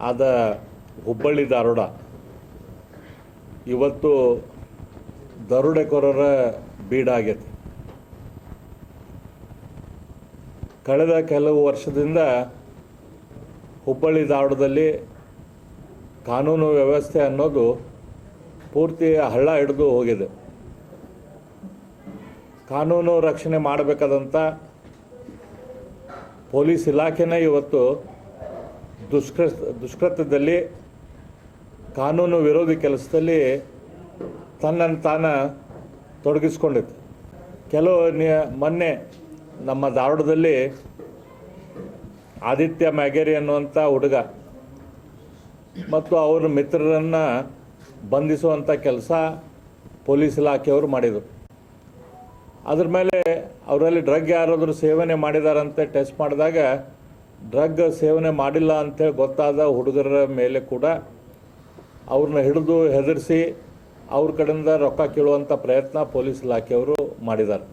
ಆದ ಹುಬ್ಬಳ್ಳಿ ಧಾರವಾಡ ಇವತ್ತು ದರೋಡೆಕೋರರ ಬೀಡಾಗೈತೆ. ಕಳೆದ ಕೆಲವು ವರ್ಷದಿಂದ ಹುಬ್ಬಳ್ಳಿ ಧಾರವಾಡದಲ್ಲಿ ಕಾನೂನು ವ್ಯವಸ್ಥೆ ಅನ್ನೋದು ಪೂರ್ತಿ ಹಳ್ಳ ಹಿಡಿದು ಹೋಗಿದೆ. ಕಾನೂನು ರಕ್ಷಣೆ ಮಾಡಬೇಕಾದಂಥ ಪೊಲೀಸ್ ಇಲಾಖೆನೇ ಇವತ್ತು ದುಷ್ಕೃತ್ಯದಲ್ಲಿ ಕಾನೂನು ವಿರೋಧಿ ಕೆಲಸದಲ್ಲಿ ತನ್ನನ್ನು ತಾನು ತೊಡಗಿಸ್ಕೊಂಡಿತ್ತು. ಮೊನ್ನೆ ನಮ್ಮ ಧಾರವಾಡದಲ್ಲಿ ಆದಿತ್ಯ ಮ್ಯಾಗೇರಿ ಅನ್ನುವಂಥ ಹುಡುಗ ಮತ್ತು ಅವರ ಮಿತ್ರರನ್ನು ಬಂಧಿಸುವಂಥ ಕೆಲಸ ಪೊಲೀಸ್ ಇಲಾಖೆಯವರು ಮಾಡಿದರು. ಅದ್ರ ಮೇಲೆ ಅವರಲ್ಲಿ ಡ್ರಗ್ ಯಾರಾದರೂ ಸೇವನೆ ಮಾಡಿದಾರಂತೆ ಟೆಸ್ಟ್ ಮಾಡಿದಾಗ ಡ್ರಗ್ ಸೇವನೆ ಮಾಡಿಲ್ಲ ಅಂತೇಳಿ ಗೊತ್ತಾದ ಹುಡುಗರ ಮೇಲೆ ಕೂಡ ಅವ್ರನ್ನ ಹಿಡಿದು ಹೆದರಿಸಿ ಅವ್ರ ಕಡೆಯಿಂದ ರೊಕ್ಕ ಕೇಳುವಂಥ ಪ್ರಯತ್ನ ಪೊಲೀಸ್ ಇಲಾಖೆಯವರು ಮಾಡಿದ್ದಾರೆ.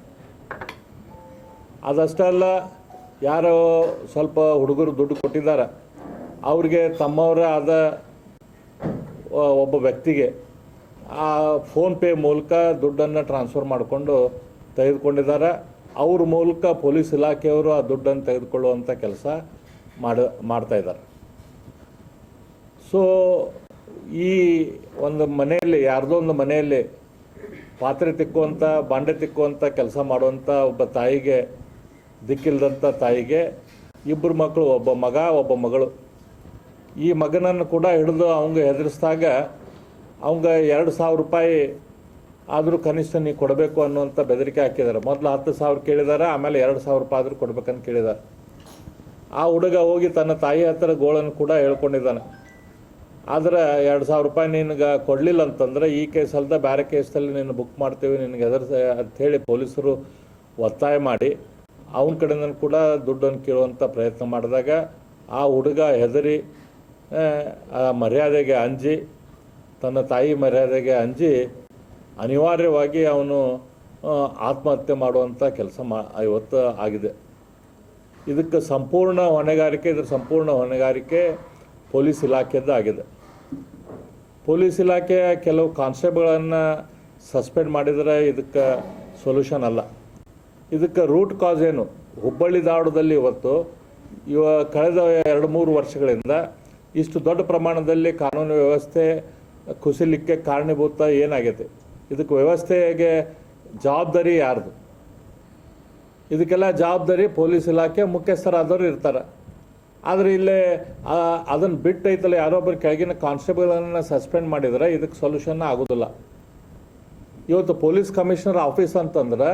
ಅದಷ್ಟೇ ಅಲ್ಲ, ಯಾರೋ ಸ್ವಲ್ಪ ಹುಡುಗರು ದುಡ್ಡು ಕೊಟ್ಟಿದ್ದಾರೆ, ಅವ್ರಿಗೆ ತಮ್ಮವರೇ ಆದ ಒಬ್ಬ ವ್ಯಕ್ತಿಗೆ ಆ ಫೋನ್ಪೇ ಮೂಲಕ ದುಡ್ಡನ್ನು ಟ್ರಾನ್ಸ್ಫರ್ ಮಾಡಿಕೊಂಡು ತೆಗೆದುಕೊಂಡಿದ್ದಾರೆ. ಅವ್ರ ಮೂಲಕ ಪೊಲೀಸ್ ಇಲಾಖೆಯವರು ಆ ದುಡ್ಡನ್ನು ತೆಗೆದುಕೊಳ್ಳುವಂಥ ಕೆಲಸ ಮಾಡ್ತಾಯಿದ್ದಾರೆ. ಸೊ ಈ ಒಂದು ಮನೆಯಲ್ಲಿ, ಯಾರ್ದೋ ಒಂದು ಮನೆಯಲ್ಲಿ ಪಾತ್ರೆ ತಿಕ್ಕುವಂಥ, ಬಾಂಡೆ ತಿಕ್ಕುವಂಥ ಕೆಲಸ ಮಾಡುವಂಥ ಒಬ್ಬ ತಾಯಿಗೆ, ದಿಕ್ಕಿಲ್ದಂಥ ತಾಯಿಗೆ ಇಬ್ಬರು ಮಕ್ಕಳು, ಒಬ್ಬ ಮಗ ಒಬ್ಬ ಮಗಳು. ಈ ಮಗನನ್ನು ಕೂಡ ಹಿಡಿದು ಅವಂಗೆ ಹೆದರಿಸಿದಾಗ ಅವಂಗೆ 2,000 ರೂಪಾಯಿ ಆದರೂ ಕನಿಷ್ಠ ನೀವು ಕೊಡಬೇಕು ಅನ್ನುವಂಥ ಬೆದರಿಕೆ ಹಾಕಿದ್ದಾರೆ. ಮೊದಲು 10,000 ಕೇಳಿದ್ದಾರೆ, ಆಮೇಲೆ 2,000 ರೂಪಾಯಿ ಆದರೂ ಕೊಡ್ಬೇಕಂತ ಕೇಳಿದ್ದಾರೆ. ಆ ಹುಡುಗ ಹೋಗಿ ತನ್ನ ತಾಯಿ ಹತ್ತಿರ ಗೋಳನ್ನು ಕೂಡ ಹೇಳ್ಕೊಂಡಿದ್ದಾನೆ. ಆದರೆ 2,000 ರೂಪಾಯಿ ನಿನಗೆ ಕೊಡಲಿಲ್ಲ ಅಂತಂದರೆ ಈ ಕೇಸ್ ಅಲ್ಲದೆ ಬೇರೆ ಕೇಸಲ್ಲಿ ನೀನು ಬುಕ್ ಮಾಡ್ತೀವಿ, ನಿನಗೆ ಅಂಥೇಳಿ ಪೊಲೀಸರು ಒತ್ತಾಯ ಮಾಡಿ ಅವನ ಕಡೆಯಿಂದ ಕೂಡ ದುಡ್ಡನ್ನು ಕೇಳುವಂಥ ಪ್ರಯತ್ನ ಮಾಡಿದಾಗ ಆ ಹುಡುಗ ಹೆದರಿ ಮರ್ಯಾದೆಗೆ ಅಂಜಿ, ತನ್ನ ತಾಯಿ ಮರ್ಯಾದೆಗೆ ಅಂಜಿ ಅನಿವಾರ್ಯವಾಗಿ ಅವನು ಆತ್ಮಹತ್ಯೆ ಮಾಡುವಂಥ ಕೆಲಸ ಇವತ್ತು ಆಗಿದೆ. ಇದಕ್ಕೆ ಸಂಪೂರ್ಣ ಹೊಣೆಗಾರಿಕೆ ಪೊಲೀಸ್ ಇಲಾಖೆದ್ದು ಆಗಿದೆ. ಪೊಲೀಸ್ ಇಲಾಖೆಯ ಕೆಲವು ಕಾನ್ಸ್ಟೇಬಲ್ಗಳನ್ನು ಸಸ್ಪೆಂಡ್ ಮಾಡಿದರೆ ಇದಕ್ಕೆ ಸೊಲ್ಯೂಷನ್ ಅಲ್ಲ. ಇದಕ್ಕೆ ರೂಟ್ ಕಾಸ್ ಏನು? ಹುಬ್ಬಳ್ಳಿ ಧಾರವಾಡದಲ್ಲಿ ಇವತ್ತು ಕಳೆದ 2-3 ವರ್ಷಗಳಿಂದ ಇಷ್ಟು ದೊಡ್ಡ ಪ್ರಮಾಣದಲ್ಲಿ ಕಾನೂನು ವ್ಯವಸ್ಥೆ ಕುಸಿಲಿಕ್ಕೆ ಕಾರಣೀಭೂತ ಏನಾಗೈತೆ? ಇದಕ್ಕೆ ವ್ಯವಸ್ಥೆಗೆ ಜವಾಬ್ದಾರಿ ಯಾರ್ದು? ಇದಕ್ಕೆಲ್ಲ ಜವಾಬ್ದಾರಿ ಪೊಲೀಸ್ ಇಲಾಖೆ ಮುಖ್ಯಸ್ಥರಾದವರು ಇರ್ತಾರೆ. ಆದರೆ ಇಲ್ಲೇ ಅದನ್ನು ಬಿಟ್ಟೈತಲ್ಲ, ಯಾರೊಬ್ಬರು ಕೆಳಗಿನ ಕಾನ್ಸ್ಟೇಬಲ್ಗಳನ್ನು ಸಸ್ಪೆಂಡ್ ಮಾಡಿದರೆ ಇದಕ್ಕೆ ಸೊಲ್ಯೂಷನ್ ಆಗೋದಿಲ್ಲ. ಇವತ್ತು ಪೊಲೀಸ್ ಕಮಿಷನರ್ ಆಫೀಸ್ ಅಂತಂದ್ರೆ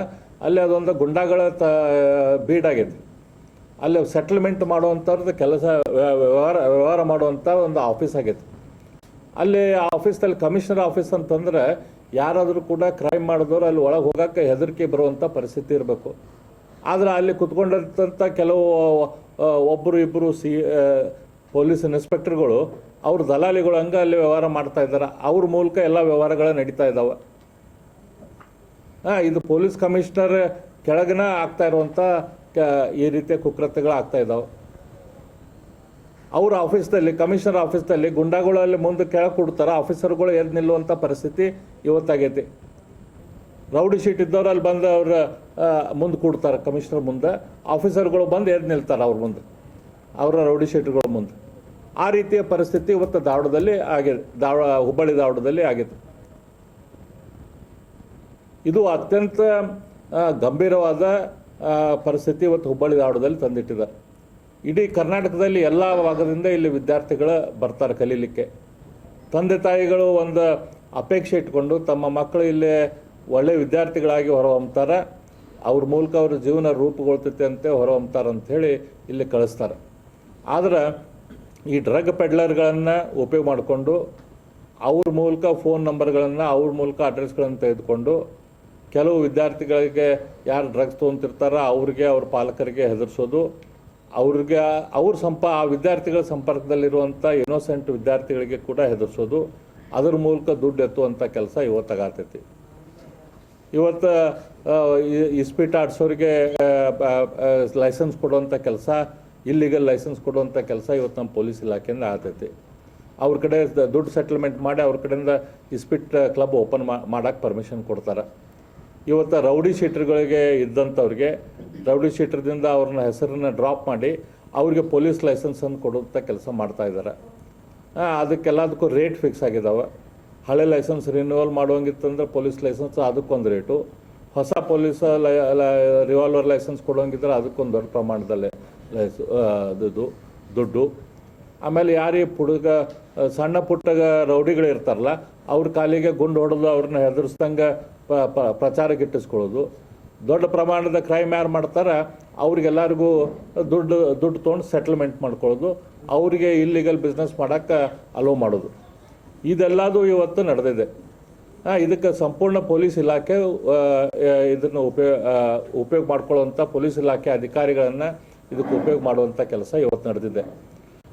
ಅಲ್ಲಿ ಅದೊಂದು ಗುಂಡಾಗಳ ಬೀಡಾಗೈತಿ. ಅಲ್ಲಿ ಸೆಟಲ್ಮೆಂಟ್ ಮಾಡುವಂಥವ್ರದ್ದು ಕೆಲಸ, ವ್ಯವಹಾರ ಮಾಡುವಂಥ ಒಂದು ಆಫೀಸ್ ಆಗೈತಿ. ಅಲ್ಲಿ ಆ ಆಫೀಸಲ್ಲಿ ಕಮಿಷನರ್ ಆಫೀಸ್ ಅಂತಂದ್ರೆ ಯಾರಾದರೂ ಕೂಡ ಕ್ರೈಮ್ ಮಾಡಿದವರು ಅಲ್ಲಿ ಒಳಗೆ ಹೋಗೋಕ್ಕೆ ಹೆದರಿಕೆ ಬರುವಂಥ ಪರಿಸ್ಥಿತಿ ಇರಬೇಕು. ಆದರೆ ಅಲ್ಲಿ ಕುತ್ಕೊಂಡಿರ್ತಂಥ ಕೆಲವು ಒಬ್ಬರು ಇಬ್ಬರು ಪೊಲೀಸ್ ಇನ್ಸ್ಪೆಕ್ಟರ್ಗಳು ಅವ್ರ ದಲಾಲಿಗಳು ಹಂಗೆ ಅಲ್ಲಿ ವ್ಯವಹಾರ ಮಾಡ್ತಾ ಇದ್ದಾರೆ. ಅವ್ರ ಮೂಲಕ ಎಲ್ಲ ವ್ಯವಹಾರಗಳು ನಡೀತಾ ಇದ್ದಾವೆ. ಇದು ಪೊಲೀಸ್ ಕಮಿಷನರ್ ಕೆಳಗಿನ ಆಗ್ತಾ ಇರುವಂಥ ಈ ರೀತಿಯ ಕುಕೃತ್ಯಗಳು ಆಗ್ತಾ ಇದ್ದಾವೆ. ಅವ್ರ ಆಫೀಸ್ದಲ್ಲಿ, ಕಮಿಷನರ್ ಆಫೀಸ್ದಲ್ಲಿ ಗುಂಡಾಗಳಲ್ಲಿ ಮುಂದೆ ಕೆಳಗೆ ಕೊಡ್ತಾರೆ, ಆಫೀಸರ್ಗಳು ಎದ್ದು ನಿಲ್ಲುವಂಥ ಪರಿಸ್ಥಿತಿ ಇವತ್ತಾಗೈತಿ. ರೌಡಿ ಶೀಟ್ ಇದ್ದವ್ರು ಅಲ್ಲಿ ಬಂದು ಅವ್ರ ಮುಂದೆ ಕೊಡ್ತಾರೆ, ಕಮಿಷನರ್ ಮುಂದೆ ಆಫೀಸರ್ಗಳು ಬಂದು ಎದ್ದು ನಿಲ್ತಾರೆ ಅವ್ರ ಮುಂದೆ, ಅವರ ರೌಡಿ ಶೀಟ್ಗಳ ಮುಂದೆ. ಆ ರೀತಿಯ ಪರಿಸ್ಥಿತಿ ಇವತ್ತು ಧಾರವಾಡದಲ್ಲಿ ಆಗಿದೆ, ಹುಬ್ಬಳ್ಳಿ ಧಾರವಾಡದಲ್ಲಿ ಆಗಿದೆ. ಇದು ಅತ್ಯಂತ ಗಂಭೀರವಾದ ಪರಿಸ್ಥಿತಿ ಇವತ್ತು ಹುಬ್ಬಳ್ಳಿ ಧಾರವಾಡದಲ್ಲಿ ತಂದಿಟ್ಟಿದ್ದಾರೆ. ಇಡೀ ಕರ್ನಾಟಕದಲ್ಲಿ ಎಲ್ಲ ಭಾಗದಿಂದ ಇಲ್ಲಿ ವಿದ್ಯಾರ್ಥಿಗಳು ಬರ್ತಾರೆ ಕಲೀಲಿಕ್ಕೆ. ತಂದೆ ತಾಯಿಗಳು ಒಂದು ಅಪೇಕ್ಷೆ ಇಟ್ಕೊಂಡು ತಮ್ಮ ಮಕ್ಕಳು ಇಲ್ಲೇ ಒಳ್ಳೆಯ ವಿದ್ಯಾರ್ಥಿಗಳಾಗಿ ಹೊರಹೊಮ್ತಾರೆ, ಅವ್ರ ಮೂಲಕ ಅವ್ರ ಜೀವನ ರೂಪುಗೊಳ್ತೈತೆ ಅಂತ ಹೊರಹೊಮ್ತಾರೆ ಅಂಥೇಳಿ ಇಲ್ಲಿ ಕಳಿಸ್ತಾರೆ. ಆದರೆ ಈ ಡ್ರಗ್ ಪೆಡ್ಲರ್ಗಳನ್ನು ಉಪಯೋಗ ಮಾಡಿಕೊಂಡು ಅವ್ರ ಮೂಲಕ ಫೋನ್ ನಂಬರ್ಗಳನ್ನು, ಅವ್ರ ಮೂಲಕ ಅಡ್ರೆಸ್ಗಳನ್ನು ತೆಗೆದುಕೊಂಡು ಕೆಲವು ವಿದ್ಯಾರ್ಥಿಗಳಿಗೆ ಯಾರು ಡ್ರಗ್ಸ್ ತೊಗೊತಿರ್ತಾರೋ ಅವ್ರಿಗೆ, ಅವ್ರ ಪಾಲಕರಿಗೆ ಹೆದರಿಸೋದು, ಅವ್ರಿಗೆ ಆ ವಿದ್ಯಾರ್ಥಿಗಳ ಸಂಪರ್ಕದಲ್ಲಿರುವಂಥ ಇನ್ನೋಸೆಂಟ್ ವಿದ್ಯಾರ್ಥಿಗಳಿಗೆ ಕೂಡ ಹೆದರಿಸೋದು, ಅದರ ಮೂಲಕ ದುಡ್ಡು ಎತ್ತುವಂಥ ಕೆಲಸ ಇವತ್ತಾಗತೈತಿ. ಇವತ್ತು ಇಸ್ಪೀಟ್ ಆಡಿಸೋರಿಗೆ ಲೈಸೆನ್ಸ್ ಕೊಡುವಂಥ ಕೆಲಸ ಇಲ್ಲಿಗಲ್ ಲೈಸೆನ್ಸ್ ಕೊಡುವಂಥ ಕೆಲಸ ಇವತ್ತು ನಮ್ಮ ಪೊಲೀಸ್ ಇಲಾಖೆಯಿಂದ ಆಗ್ತೈತಿ. ಅವ್ರ ಕಡೆ ದುಡ್ಡು ಸೆಟ್ಲ್ಮೆಂಟ್ ಮಾಡಿ ಅವ್ರ ಕಡೆಯಿಂದ ಇಸ್ಪಿಟ್ ಕ್ಲಬ್ ಓಪನ್ ಮಾಡೋಕ್ಕೆ ಪರ್ಮಿಷನ್ ಕೊಡ್ತಾರೆ. ಇವತ್ತು ರೌಡಿ ಶೀಟರ್ಗಳಿಗೆ ಇದ್ದಂಥವ್ರಿಗೆ ರೌಡಿ ಶೀಟರ್ದಿಂದ ಅವ್ರನ್ನ ಹೆಸರನ್ನ ಡ್ರಾಪ್ ಮಾಡಿ ಅವ್ರಿಗೆ ಪೊಲೀಸ್ ಲೈಸೆನ್ಸನ್ನು ಕೊಡುವಂಥ ಕೆಲಸ ಮಾಡ್ತಾಯಿದ್ದಾರೆ. ಅದಕ್ಕೆಲ್ಲದಕ್ಕೂ ರೇಟ್ ಫಿಕ್ಸ್ ಆಗಿದ್ದಾವೆ. ಹಳೆ ಲೈಸೆನ್ಸ್ ರಿನ್ಯೂವಲ್ ಮಾಡುವಂಗಿತ್ತಂದ್ರೆ ಪೊಲೀಸ್ ಲೈಸೆನ್ಸ್ ಅದಕ್ಕೊಂದು ರೇಟು, ಹೊಸ ಪೊಲೀಸ್ ರಿವಾಲ್ವರ್ ಲೈಸೆನ್ಸ್ ಕೊಡೋಂಗಿದ್ರೆ ಅದಕ್ಕೊಂದು ದೊಡ್ಡ ಪ್ರಮಾಣದಲ್ಲಿ ದುಡ್ಡು. ಆಮೇಲೆ ಯಾರಿಗೆ ಸಣ್ಣ ಪುಟ್ಟ ರೌಡಿಗಳು ಇರ್ತಾರಲ್ಲ ಅವ್ರ ಕಾಲಿಗೆ ಗುಂಡು ಹೊಡೆದು ಅವ್ರನ್ನ ಹೆದರ್ಸ್ದಂಗೆ ಪ್ರಚಾರಕ್ಕೆ ಇಟ್ಟಿಸ್ಕೊಳ್ಳೋದು. ದೊಡ್ಡ ಪ್ರಮಾಣದ ಕ್ರೈಮ್ ಯಾರು ಮಾಡ್ತಾರೆ ಅವ್ರಿಗೆಲ್ಲರಿಗೂ ದುಡ್ಡು ತೊಗೊಂಡು ಸೆಟಲ್ಮೆಂಟ್ ಮಾಡ್ಕೊಳ್ಳೋದು, ಅವರಿಗೆ ಇಲ್ಲಿಗಲ್ ಬಿಸ್ನೆಸ್ ಮಾಡೋಕ್ಕೆ ಅಲೋ ಮಾಡೋದು, ಇದೆಲ್ಲದು ಇವತ್ತು ನಡೆದಿದೆ. ಇದಕ್ಕೆ ಸಂಪೂರ್ಣ ಪೊಲೀಸ್ ಇಲಾಖೆ ಇದನ್ನು ಉಪಯೋಗ ಮಾಡ್ಕೊಳ್ಳುವಂಥ ಪೊಲೀಸ್ ಇಲಾಖೆ ಅಧಿಕಾರಿಗಳನ್ನು ಇದಕ್ಕೆ ಉಪಯೋಗ ಮಾಡುವಂಥ ಕೆಲಸ ಇವತ್ತು ನಡೆದಿದೆ.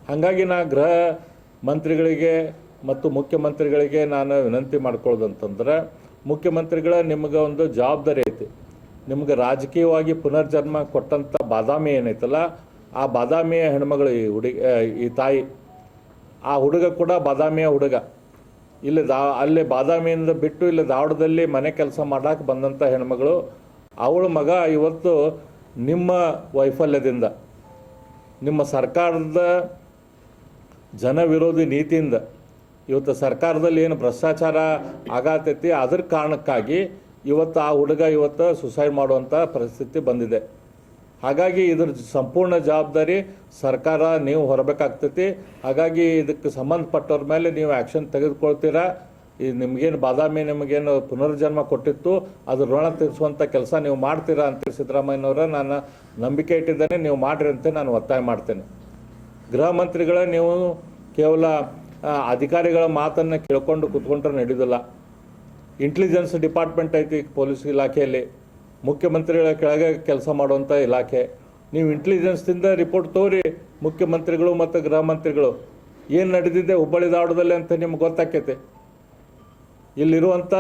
ಹಾಗಾಗಿ ಗೃಹ ಮಂತ್ರಿಗಳಿಗೆ ಮತ್ತು ಮುಖ್ಯಮಂತ್ರಿಗಳಿಗೆ ನಾನು ವಿನಂತಿ ಮಾಡ್ಕೊಳ್ಳೋದಂತಂದ್ರೆ, ಮುಖ್ಯಮಂತ್ರಿಗಳ ನಿಮಗೆ ಒಂದು ಜವಾಬ್ದಾರಿ ಐತಿ. ನಿಮ್ಗೆ ರಾಜಕೀಯವಾಗಿ ಪುನರ್ಜನ್ಮ ಕೊಟ್ಟಂಥ ಬಾದಾಮಿ ಏನೈತಲ್ಲ, ಆ ಬಾದಾಮಿಯ ಹೆಣ್ಮಗಳು ಈ ತಾಯಿ, ಆ ಹುಡುಗ ಕೂಡ ಬಾದಾಮಿಯ ಹುಡುಗ. ಇಲ್ಲಿ ಅಲ್ಲಿ ಬಾದಾಮಿಯಿಂದ ಬಿಟ್ಟು ಇಲ್ಲಿ ಧಾರವಾಡದಲ್ಲಿ ಮನೆ ಕೆಲಸ ಮಾಡೋಕೆ ಬಂದಂಥ ಹೆಣ್ಮಗಳು, ಅವಳ ಮಗ ಇವತ್ತು ನಿಮ್ಮ ವೈಫಲ್ಯದಿಂದ, ನಿಮ್ಮ ಸರ್ಕಾರದ ಜನ ವಿರೋಧಿ ನೀತಿಯಿಂದ, ಇವತ್ತು ಸರ್ಕಾರದಲ್ಲಿ ಏನು ಭ್ರಷ್ಟಾಚಾರ ಆಗತೈತಿ ಅದ್ರ ಕಾರಣಕ್ಕಾಗಿ ಇವತ್ತು ಆ ಹುಡುಗ ಇವತ್ತು ಸುಸೈಡ್ ಮಾಡುವಂಥ ಪರಿಸ್ಥಿತಿ ಬಂದಿದೆ. ಹಾಗಾಗಿ ಇದ್ರ ಸಂಪೂರ್ಣ ಜವಾಬ್ದಾರಿ ಸರ್ಕಾರ ನೀವು ಹೊರಬೇಕಾಗ್ತೈತಿ. ಹಾಗಾಗಿ ಇದಕ್ಕೆ ಸಂಬಂಧಪಟ್ಟವ್ರ ಮೇಲೆ ನೀವು ಆ್ಯಕ್ಷನ್ ತೆಗೆದುಕೊಳ್ತೀರಾ. ನಿಮಗೇನು ಬಾದಾಮಿ ನಿಮಗೇನು ಪುನರ್ಜನ್ಮ ಕೊಟ್ಟಿತ್ತು ಅದ್ರ ಋಣ ತೀರಿಸುವಂಥ ಕೆಲಸ ನೀವು ಮಾಡ್ತೀರಾ ಅಂತ ಸಿದ್ದರಾಮಯ್ಯನವರ ನಾನು ನಂಬಿಕೆ ಇಟ್ಟಿದ್ದೇನೆ. ನೀವು ಮಾಡಿರಿ ಅಂತ ನಾನು ಒತ್ತಾಯ ಮಾಡ್ತೇನೆ. ಗೃಹ ಮಂತ್ರಿಗಳ ನೀವು ಕೇವಲ ಅಧಿಕಾರಿಗಳ ಮಾತನ್ನು ಕೇಳ್ಕೊಂಡು ಕೂತ್ಕೊಂಡ್ರೆ ನಡೆಯೋದಿಲ್ಲ. ಇಂಟೆಲಿಜೆನ್ಸ್ ಡಿಪಾರ್ಟ್ಮೆಂಟ್ ಐತಿ ಪೊಲೀಸ್ ಇಲಾಖೆಯಲ್ಲಿ, ಮುಖ್ಯಮಂತ್ರಿಗಳ ಕೆಳಗೆ ಕೆಲಸ ಮಾಡುವಂಥ ಇಲಾಖೆ. ನೀವು ಇಂಟೆಲಿಜೆನ್ಸ್ದಿಂದ ರಿಪೋರ್ಟ್ ತೋರಿ ಮುಖ್ಯಮಂತ್ರಿಗಳು ಮತ್ತು ಗೃಹ ಮಂತ್ರಿಗಳು ಏನು ನಡೆದಿದೆ ಹುಬ್ಬಳ್ಳಿ ಧಾರವಾಡದಲ್ಲಿ ಅಂತ ನಿಮ್ಗೆ ಗೊತ್ತಾಕೈತೆ. ಇಲ್ಲಿರುವಂಥ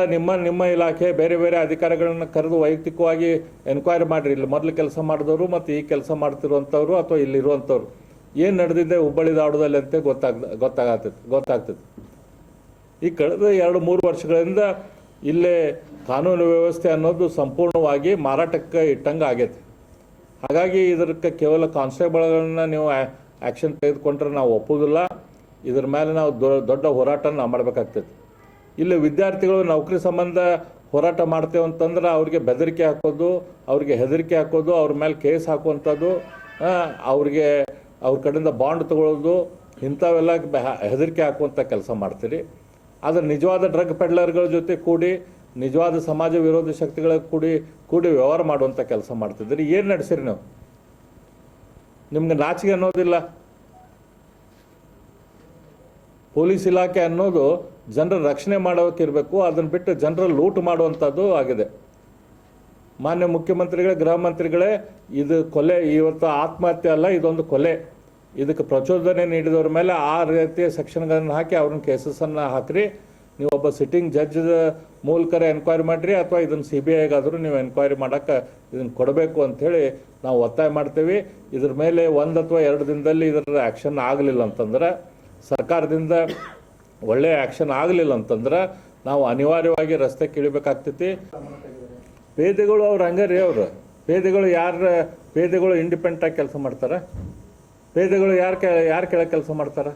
ನಿಮ್ಮ ಇಲಾಖೆ ಬೇರೆ ಬೇರೆ ಅಧಿಕಾರಿಗಳನ್ನ ಕರೆದು ವೈಯಕ್ತಿಕವಾಗಿ ಎನ್ಕ್ವೈರಿ ಮಾಡಿರಿ. ಇಲ್ಲಿ ಮೊದಲು ಕೆಲಸ ಮಾಡಿದವರು ಮತ್ತು ಈ ಕೆಲಸ ಮಾಡ್ತಿರುವಂಥವ್ರು ಅಥವಾ ಇಲ್ಲಿರುವಂಥವ್ರು ಏನು ನಡೆದಿದೆ ಹುಬ್ಬಳ್ಳಿ ಧಾರವಾಡದಲ್ಲಿ ಅಂತ ಗೊತ್ತಾಗ್ತೈತೆ. ಈ ಕಳೆದ 2-3 ವರ್ಷಗಳಿಂದ ಇಲ್ಲೇ ಕಾನೂನು ವ್ಯವಸ್ಥೆ ಅನ್ನೋದು ಸಂಪೂರ್ಣವಾಗಿ ಮಾರಾಟಕ್ಕೆ ಇಟ್ಟಂಗೆ ಆಗೈತೆ. ಹಾಗಾಗಿ ಇದಕ್ಕೆ ಕೇವಲ ಕಾನ್ಸ್ಟೇಬಲ್ಗಳನ್ನ ನೀವು ಆ್ಯಕ್ಷನ್ ತೆಗೆದುಕೊಂಡ್ರೆ ನಾವು ಒಪ್ಪೋದಿಲ್ಲ. ಇದ್ರ ಮೇಲೆ ನಾವು ದೊಡ್ಡ ಹೋರಾಟ ನಾವು ಮಾಡಬೇಕಾಗ್ತೈತಿ. ಇಲ್ಲಿ ವಿದ್ಯಾರ್ಥಿಗಳು ನೌಕರಿ ಸಂಬಂಧ ಹೋರಾಟ ಮಾಡ್ತೇವೆ ಅಂತಂದ್ರೆ ಅವ್ರಿಗೆ ಬೆದರಿಕೆ ಹಾಕೋದು, ಅವ್ರಿಗೆ ಹೆದರಿಕೆ ಹಾಕೋದು, ಅವ್ರ ಮೇಲೆ ಕೇಸ್ ಹಾಕುವಂಥದ್ದು, ಅವ್ರ ಕಡೆಯಿಂದ ಬಾಂಡ್ ತಗೊಳ್ಳೋದು, ಇಂಥವೆಲ್ಲ ಹೆದರಿಕೆ ಹಾಕುವಂಥ ಕೆಲಸ ಮಾಡ್ತೀರಿ. ಆದರೆ ನಿಜವಾದ ಡ್ರಗ್ ಪೆಡ್ಲರ್ಗಳ ಜೊತೆ ಕೂಡಿ, ನಿಜವಾದ ಸಮಾಜ ವಿರೋಧಿ ಶಕ್ತಿಗಳ ಕೂಡಿ ವ್ಯವಹಾರ ಮಾಡುವಂಥ ಕೆಲಸ ಮಾಡ್ತಿದ್ದೀರಿ. ಏನು ನಡೆಸಿರಿ ನೀವು? ನಿಮ್ಗೆ ನಾಚಿಕೆ ಅನ್ನೋದಿಲ್ಲ. ಪೊಲೀಸ್ ಇಲಾಖೆ ಅನ್ನೋದು ಜನರ ರಕ್ಷಣೆ ಮಾಡೋಕ್ಕಿರಬೇಕು, ಅದನ್ನು ಬಿಟ್ಟು ಜನರ ಲೂಟ್ ಮಾಡುವಂಥದ್ದು ಆಗಿದೆ. ಮಾನ್ಯ ಮುಖ್ಯಮಂತ್ರಿಗಳೇ, ಗೃಹ ಮಂತ್ರಿಗಳೇ, ಇದು ಕೊಲೆ, ಇವತ್ತು ಆತ್ಮಹತ್ಯೆ ಅಲ್ಲ, ಇದೊಂದು ಕೊಲೆ. ಇದಕ್ಕೆ ಪ್ರಚೋದನೆ ನೀಡಿದವ್ರ ಮೇಲೆ ಆ ರೀತಿಯ ಸೆಕ್ಷನ್ಗಳನ್ನು ಹಾಕಿ ಅವ್ರನ್ನ ಕೇಸಸ್ಸನ್ನು ಹಾಕಿರಿ. ನೀವು ಒಬ್ಬ ಸಿಟ್ಟಿಂಗ್ ಜಡ್ಜ್ ಮೂಲಕ ಎನ್ಕ್ವೈರಿ ಮಾಡಿರಿ, ಅಥವಾ ಇದನ್ನು CBIಗಾದರೂ ನೀವು ಎನ್ಕ್ವೈರಿ ಮಾಡೋಕ್ಕೆ ಇದನ್ನು ಕೊಡಬೇಕು ಅಂಥೇಳಿ ನಾವು ಒತ್ತಾಯ ಮಾಡ್ತೀವಿ. ಇದ್ರ ಮೇಲೆ 1 ಅಥವಾ 2 ದಿನದಲ್ಲಿ ಇದರ ಆ್ಯಕ್ಷನ್ ಆಗಲಿಲ್ಲ ಅಂತಂದ್ರೆ, ಸರ್ಕಾರದಿಂದ ಒಳ್ಳೆಯ ಆ್ಯಕ್ಷನ್ ಆಗಲಿಲ್ಲ ಅಂತಂದ್ರೆ ನಾವು ಅನಿವಾರ್ಯವಾಗಿ ರಸ್ತೆ ಇಳಿಬೇಕಾಗ್ತೈತಿ. ಪೇದೆಗಳು ಅವ್ರು ಹಂಗಾರಿ, ಪೇದೆಗಳು ಇಂಡಿಪೆಂಡೆಂಟಾಗಿ ಕೆಲಸ ಮಾಡ್ತಾರೆ. ಪೇದೆಗಳು ಯಾರು ಕೆಳಗೆ ಕೆಲಸ ಮಾಡ್ತಾರೆ?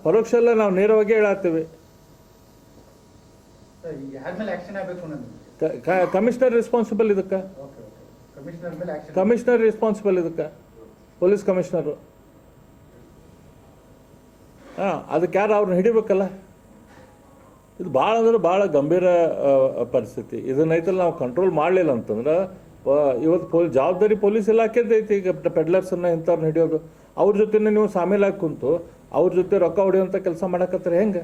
ಪರೋಕ್ಷ ಎಲ್ಲ ನಾವು ನೇರವಾಗಿ ಹೇಳತ್ತೀವಿ. ಕಮಿಷನರ್ ರೆಸ್ಪಾನ್ಸಿಬಲ್ ಇದಕ್ಕೆ, ಕಮಿಷನರ್ ರೆಸ್ಪಾನ್ಸಿಬಲ್ ಇದಕ್ಕೆ, ಪೊಲೀಸ್ ಕಮಿಷನರು. ಅದಕ್ಕೆ ಯಾರು ಅವ್ರನ್ನ ಹಿಡಿಬೇಕಲ್ಲ. ಇದು ಭಾಳ ಅಂದ್ರೆ ಭಾಳ ಗಂಭೀರ ಪರಿಸ್ಥಿತಿ. ಇದನ್ನೈತಲ್ಲ ನಾವು ಕಂಟ್ರೋಲ್ ಮಾಡಲಿಲ್ಲ ಅಂತಂದ್ರೆ ಇವತ್ತು ಜವಾಬ್ದಾರಿ ಪೊಲೀಸ್ ಇಲಾಖೆದ್ದು ಐತಿ. ಈಗ ಪೆಡ್ಲರ್ಸನ್ನು ಇಂಥವ್ರನ್ನ ಹಿಡಿಯೋದು, ಅವ್ರ ಜೊತೆ ನೀವು ಸಾಮೀಲಾಗಿ ಕುಂತು ಅವ್ರ ಜೊತೆ ರೊಕ್ಕ ಹೊಡೆಯುವಂಥ ಕೆಲಸ ಮಾಡಕತ್ತಾರೆ ಹೆಂಗೆ?